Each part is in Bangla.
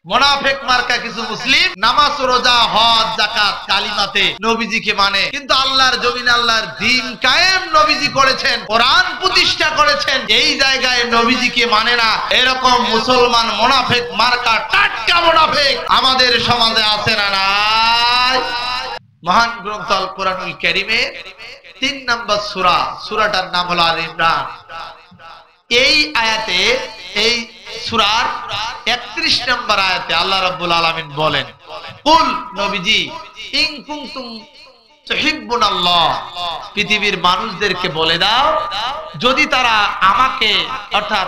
মুনাফিক মার্কা কিছু মুসলিম নামাজ রোজা হজ যাকাত কালিমাতে নবীজিকে মানে, কিন্তু আল্লাহর জমিনে আল্লাহর দ্বীন কায়েম নবীজি করেছেন, কোরআন প্রতিষ্ঠা করেছেন, এই জায়গায় নবীজিকে মানে না। এরকম মুসলমান মুনাফিক মার্কা টাটকা মুনাফিক আমাদের সমাজে আছে না নাই? মহান গ্রন্থ আল কোরআনুল কারীমের ৩ নম্বর সূরা, সূরাটার নাম হলো আল ইমরান। এই আয়াতে, এই সূরার ৩১ নম্বর আয়াতে আল্লাহ রাব্বুল আলামিন বলেন, কুল নবীজি ইন কুনতুম তুহিব্বুনাল্লাহ, পৃথিবীর মানুষদেরকে বলে দাও যদি তারা আমাকে অর্থাৎ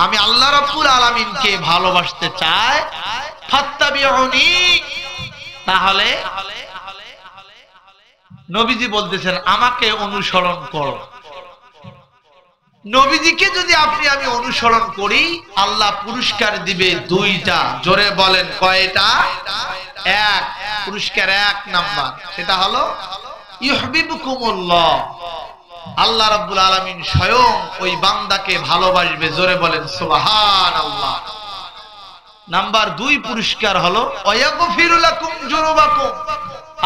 আমি আল্লাহ রাব্বুল আলামিনকে ভালোবাসতে চায়, ফাত্তাবিউনি, তাহলে নবীজি বলতেছেন আমাকে অনুসরণ করো। নবীজিকে যদি আমি অনুসরণ করি, আল্লাহ পুরস্কার দিবে ২টা। জোরে বলেন কয়টা? ১ পুরস্কার ১ নাম্বার, সেটা হলো ইউহিব্বুকুমুল্লাহ, আল্লাহ রাব্বুল আলামিন স্বয়ং ওই বান্দাকে ভালোবাসবে। জোরে বলেন সুবহানাল্লাহ। নাম্বার ২ পুরস্কার হলো ওয়াগফিরু লাকুম যুনুবাকুম,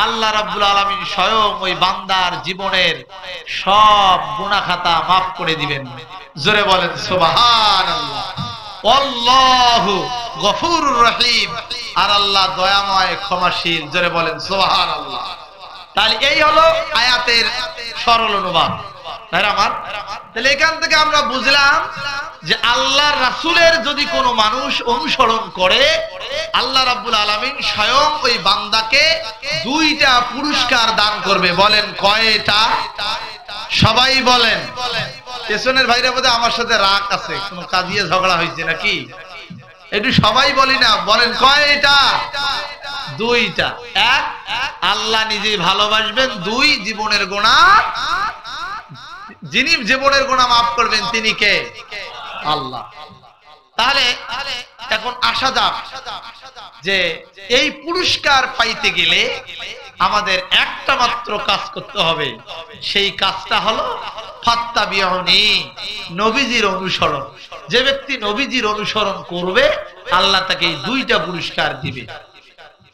আল্লাহ রাব্বুল আলামিন স্বয়ং ওই বান্দার জীবনের সব গুনাহ খাতা maaf করে দিবেন। জোরে বলেন সুবহানাল্লাহ। আল্লাহু গফুরুর রহিম, আর আল্লাহ দয়াময় ক্ষমাশীল। জোরে বলেন সুবহানাল্লাহ। তাহলে এই হলো আয়াতের সরল অনুবাদ। ভাইরা আমার, তাহলে এখান থেকে আমরা বুঝলাম যে আল্লাহর রাসূলের যদি কোনো মানুষ অনুসরণ করে, আল্লাহ রাব্বুল আলামিন স্বয়ং ওই বান্দাকে ২টা পুরস্কার দান করবে। বলেন কয়টা? সবাই বলেন। পেছনের ভাইরা বোধহয় আমার সাথে রাগ আছে, কোনো কাজিয়ে ঝগড়া হয়েছে নাকি? একটু সবাই বলি না, বলেন কয়টা? ২টা। ১ আল্লাহ নিজেই ভালোবাসবেন, ২ জীবনের গুনাহ, যিনি জীবনের গুনাহ maaf করবেন তিনি কে? আল্লাহ। তাহলে এখন আসা যাক যে এই পুরস্কার পাইতে গেলে আমাদের একটা মাত্র কাজ করতে হবে, সেই কাজটা হলো ফাত্তাবিউনি, নবীজির অনুসরণ। যে ব্যক্তি নবীজির অনুসরণ করবে, আল্লাহ তাকে এই ২টা পুরস্কার দিবে।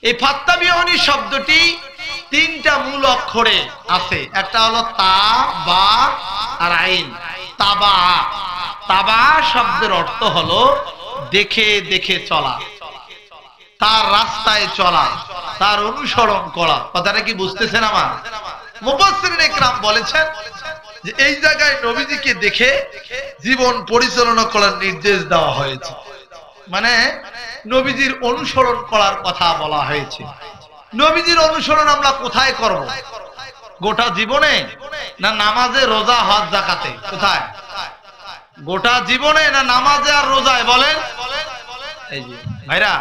এই ফাত্তাবিউনি শব্দটি ৩টা মূল অক্ষরে আছে, একটা হলো তা, বা আর আইন। তাবা, তাবা শব্দের অর্থ হলো দেখে দেখে চলা, তার রাস্তায় চলা, তার অনুসরণ করা। কথাটা কি বুঝতেছেন আমার? মুফাসসিরিন ইকরাম বলেছেন যে এই জায়গায় নবীজিকে দেখে জীবন পরিচালনা করার নির্দেশ দেওয়া হয়েছে, মানে নবীজির অনুসরণ করার কথা বলা হয়েছে। নবীজির অনুসরণ আমরা কোথায় করব? গোটা জীবনে না নামাজে রোজা হজ যাকাতে? কোথায়? গোটা জীবনে না নামাজে আর রোজায়? বলেন। এই যে ভাইরা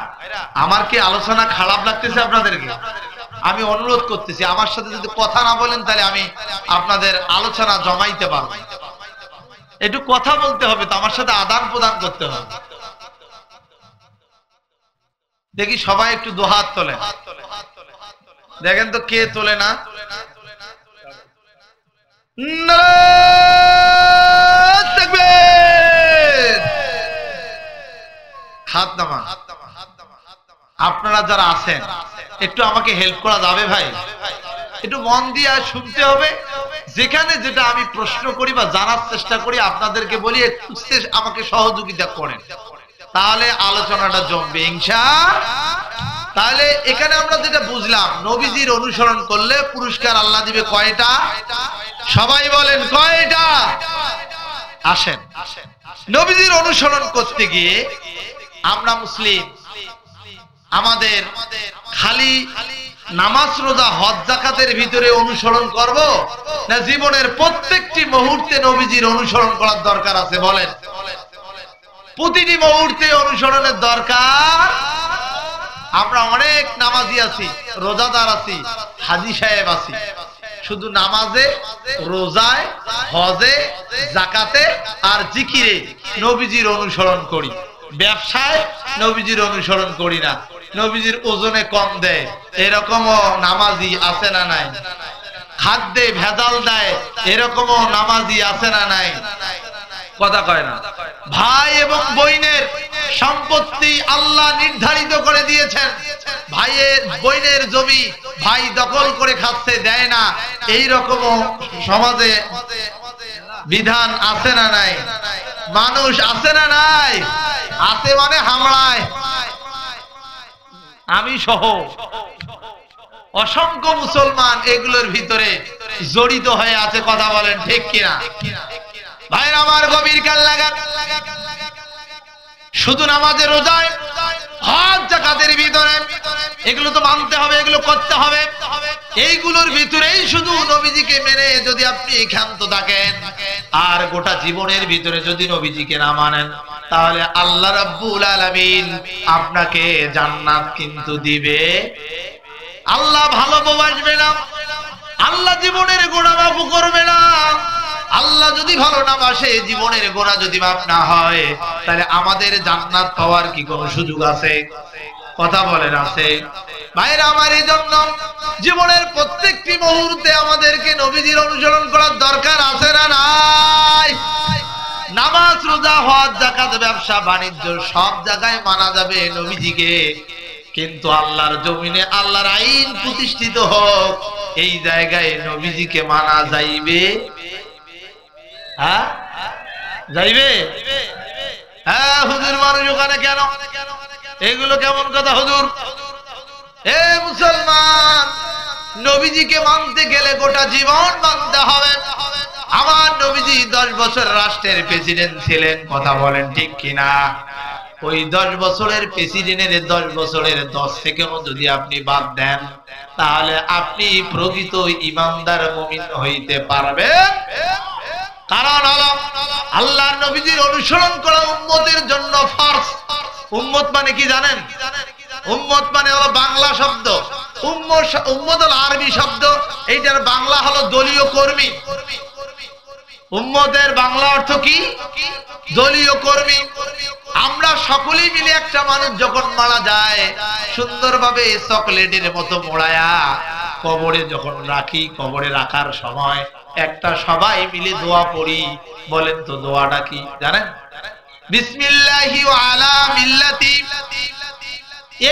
আমার, কি আলোচনা খারাপ লাগতেছে আপনাদেরকে? আমি অনুরোধ করতেছি, আমার সাথে যদি কথা না বলেন তাহলে আমি আপনাদের আলোচনা জমাইতে পারবো। একটু কথা বলতে হবে তো, আমার সাথে আদান প্রদান করতে হবে। দেখি সবাই একটু দুহাত তোলে, দেখেন তো কে তোলে না। হাত নামান। আপনারা যারা আছেন একটু আমাকে হেল্প করা যাবে ভাই? একটু মন দিয়ে শুনতে হবে। যেখানে যেটা আমি প্রশ্ন করি বা জানার চেষ্টা করি, আপনাদেরকে বলি একটু আমাকে সহযোগিতা করেন, তাহলে আলোচনাটা জমবে ইনশাআল্লাহ। তাহলে এখানে আমরা যেটা বুঝলাম, নবীজির অনুসরণ করলে পুরস্কার আল্লাহ দিবে কয়টা? সবাই বলেন কয়টা? আসেন, নবীজির অনুসরণ করতে গিয়ে আমরা মুসলিম আমাদের খালি নামাজ রোজা হজ যাকাতের ভিতরে অনুসরণ করব, না জীবনের প্রত্যেকটি মুহূর্তে নবীজির অনুসরণ করার দরকার আছে? বলেন। প্রতিটি মুহূর্তে অনুসরণের দরকার। আমরা অনেক নামাজি আছি, রোজাদার আছি, হাজী সাহেব আছি, শুধু নামাজে, রোজায়, হজে, যাকাতে আর জিকিরে নবীজির অনুসরণ করি। ব্যবসায় নবীজির অনুসরণ করি না, নবীজির ওজনে কম দেয় এরকমও নামাজি আছে না নাই? খাদ্যে ভেজাল দেয় এরকমও নামাজি আছে না নাই? কথা কয় না। ভাই এবং বোনের সম্পত্তি আল্লাহ নির্ধারিত করে নকল করে খাচ্ছে, দেয় না, এই রকম সমাজে বিধান আছে না নাই? মানুষ আছে না নাই? আছে মানে হামলায় আমি সহ অসংখ্য মুসলমান এগুলোর ভিতরে জড়িত হয়ে আছে। কথা বলেন ঠিক কিনা? ভাইরা আমার, গভীর কাল লাগান। শুধু নামাজে, রোজায়, হজ, যাকাতের ভিতরে এগুলো তো মানতে হবে, এগুলো করতে হবে। এইগুলোর ভিতরেই শুধু নবীজিকে মেনে যদি আপনি ক্ষান্ত থাকেন আর গোটা জীবনের ভিতরে যদি নবীজিকে না মানেন, তাহলে আল্লাহ রাব্বুল আলামিন আপনাকে জান্নাত কিন্তু দিবে। আল্লাহ ভালোবাসবে না, আল্লাহ জীবনের গুনাহ মাফ করবে না। আল্লাহ যদি ভালো না বাসে, জীবনের গোনা যদি মাফ না হয়, তাহলে আমাদের জান্নাত পাওয়ার কি কোনো সুযোগ আছে? কথা বলেন আছে? ভাইরা আমার, এই জন্য জীবনের প্রত্যেকটি মুহূর্তে আমাদেরকে নবীজির অনুসরণ করার দরকার আছে না নাই? নামাজ, রোজা, হজ, যাকাত, ব্যবসা বাণিজ্য সব জায়গায় মানা যাবে নবীজিকে, কিন্তু আল্লাহর জমিনে আল্লাহর আইন প্রতিষ্ঠিত হোক, এই জায়গায় নবীজিকে মানা যাইবে? হ্যাঁ, যাইবে? হ্যাঁ হুজুর, মানুষ ওখানে কেন? এগুলো কেমন কথা হুজুর? এ মুসলমান, নবীজিকে মানতে গেলে গোটা জীবন মানতে হবে। আমার নবীজি 10 বছর রাষ্ট্রের প্রেসিডেন্ট ছিলেন। কথা বলেন ঠিক কিনা? ওই 10 বছরের প্রেসিডেন্টের 10 বছরের 10 সেকেন্ড যদি আপনি বাদ দেন, তাহলে আপনি প্রকৃত ইমানদার মুমিন হইতে পারবেন। কারণ হলো আল্লাহর নবীজির অনুসরণ করা উম্মতের জন্য ফরজ। উম্মত মানে কি জানেন? উম্মত মানে হলো বাংলা শব্দ। উম্মত হলো আরবি শব্দ, এইটার বাংলা হলো দলীয় কর্মী। উম্মতের বাংলা অর্থ কি? দলীয় কর্মী। আমরা সকলেই মিলে একটা মানুষ যখন মারা যায়, সুন্দরভাবে চকলেটের মতো মোড়ায়া কবরে যখন রাখি, কবরে রাখার সময় একটা সবাই মিলে দোয়া পড়ি। বলেন তো দোয়াটা কি জানেন? বিসমিল্লাহি ওয়া আলা মিল্লাতি।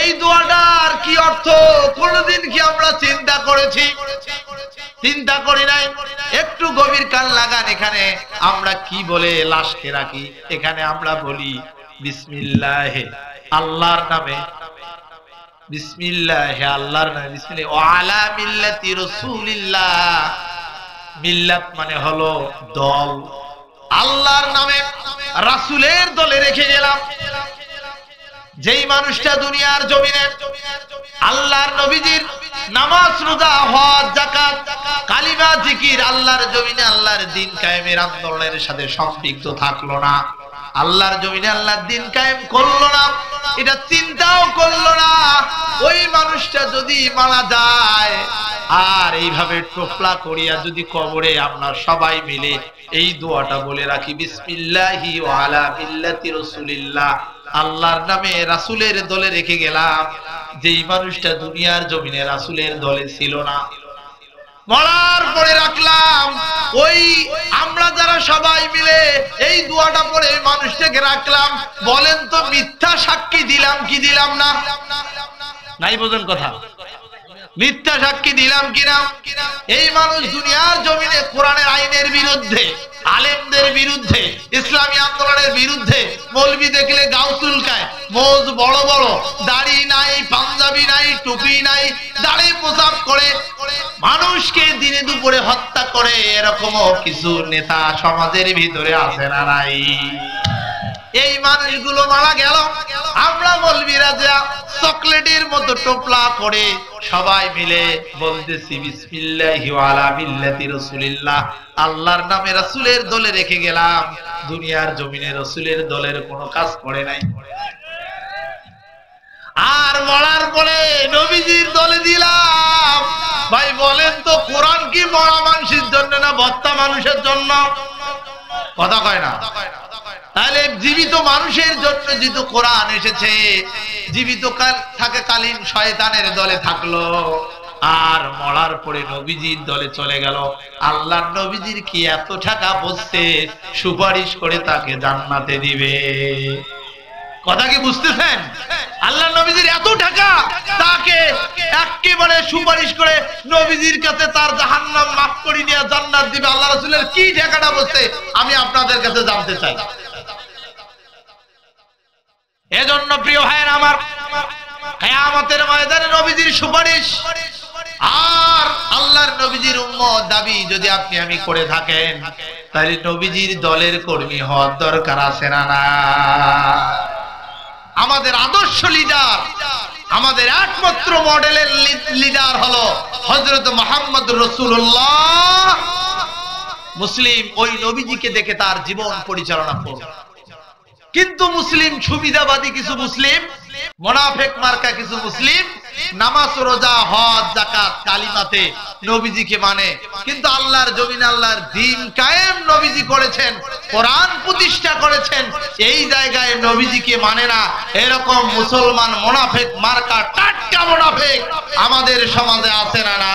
এই দোয়াটার কি অর্থ কোনদিন কি আমরা চিন্তা করেছি? চিন্তা করি নাই। একটু গভীর কান লাগান। এখানে আমরা কি বলে লাশকে রাখি? এখানে আমরা বলি বিসমিল্লাহে, আল্লাহর নামে, বিসমিল্লাহে, আল্লাহর নামে, বিসমিল্লাহ ওয়া আলা মিল্লাতি রাসূলিল্লাহ। মিল্লাত মানে হলো দল। আল্লাহর নামে রাসূলের দলে রেখে গেলাম। যেই মানুষটা দুনিয়ার জমিনে আল্লাহর নবীজির নামাজ, রোজা, হজ, যাকাত, কালিমা, জিকির, আল্লাহর জমিনে আল্লাহর দ্বীন কায়েমের আন্দোলনের সাথে সম্পৃক্ত থাকলো না, আল্লাহর জমিনে আল্লাহর দ্বীন কায়েম করলো না, এটা চিন্তাও করলো না, ওই মানুষটা যদি মারা যায় আর এইভাবে টোপলা করিয়া যদি কবরে আমরা সবাই মিলে এই দোয়াটা বলে রাখি, বিসমিল্লাহি ওয়া আলা মিল্লাতি রাসূলিল্লাহ, আল্লাহর নামে রাসূলের দলে রেখে গেলাম। যেই মানুষটা দুনিয়ার জমিনে রাসূলের দলে ছিল না, মরার পরে রাখলাম, ওই আমরা যারা সবাই মিলে এই দোয়াটা পড়ে মানুষটাকে রাখলাম, বলেন তো মিথ্যা সাক্ষী দিলাম কি দিলাম না? নাই বোঝেন কথা? মিথ্যা সাক্ষী দিলাম কিনা? এই মানুষ দুনিয়ার জমিনে কোরআনের আইনের বিরুদ্ধে, আলেমদের বিরুদ্ধে, ইসলামী আন্দোলনের বিরুদ্ধে, মৌলবি দেখলে গাও চুলকায়, মোজ বড় বড়, দাড়ি নাই, পাঞ্জাবি নাই, টুপি নাই, দাড়ি পোশাক করে মানুষকে দিনে দুপুরে হত্যা করে, এরকমও কিছু নেতা সমাজের ভিতরে আছে না নাই? এই মানুষগুলো মারা গেল, আমরা মৌলবীরা যা চকলেটের মতো টোপলা করে সবাই মিলে বলতেছি বিসমিল্লাহি ওয়া আলা মিল্লাতি রাসূলিল্লাহ, আল্লাহর নামে রাসূলের দলে রেখে গেলাম। দুনিয়ার জমিনে রাসূলের দলের কোনো কাজ করে নাই, আর মরার পরে নবীজির দলে দিলাম। ভাই বলেন তো কোরআন কি মরা মানুষের জন্য না বত্তা মানুষের জন্য? কথা কয় না। তাহলে জীবিত মানুষের জন্য যেহেতু কোরআন এসেছে, জীবিত থাকাকালীন শয়তানের দলে থাকলো, আর মরার পরে নবীজির দলে চলে গেল। আল্লাহর নবীজির কি এত টাকা বসছে সুপারিশ করে তাকে জান্নাতে দিবে? কথা কি বুঝতেছেন? আল্লাহর নবীজির এত টাকা, তাকে 1 একেবারে সুপারিশ করে নবীজির কাছে তার জাহান্নাম মাফ করে নিয়ে জান্নাত দিবে, আল্লাহ রাসূলের কি ঠেকাটা বসে আমি আপনাদের কাছে জানতে চাই। এজন্য প্রিয় ভাইয়েরা আমার, কিয়ামতের ময়দানে নবীজির সুপারিশ আর আল্লাহর নবীজির উম্মত দাবি যদি আপনি আমি করে থাকেন, তাহলে নবীজির দলের কর্মী হওয়ার দরকার আছে না? না। আমাদের আদর্শ লিডার, আমাদের একমাত্র মডেলের লিডার হলো হযরত মুহাম্মদ রাসূলুল্লাহ। মুসলিম ওই নবীজিকে দেখে তার জীবন পরিচালনা করবে। কিন্তু মুসলিম সুবিধাবাদী কিছু মুসলিম, মুনাফিক মার্কা কিছু মুসলিম নামাজ রোজা হজ যাকাত কালিমাতে নবীজিকে মানে, কিন্তু আল্লাহর জমিনে আল্লাহর দ্বীন কায়েম নবীজি করেছেন, কোরআন প্রতিষ্ঠা করেছেন, এই জায়গায় নবীজিকে মানে না। এরকম মুসলমান মুনাফিক মার্কা টাটকা মুনাফিক আমাদের সমাজে আছে না? না।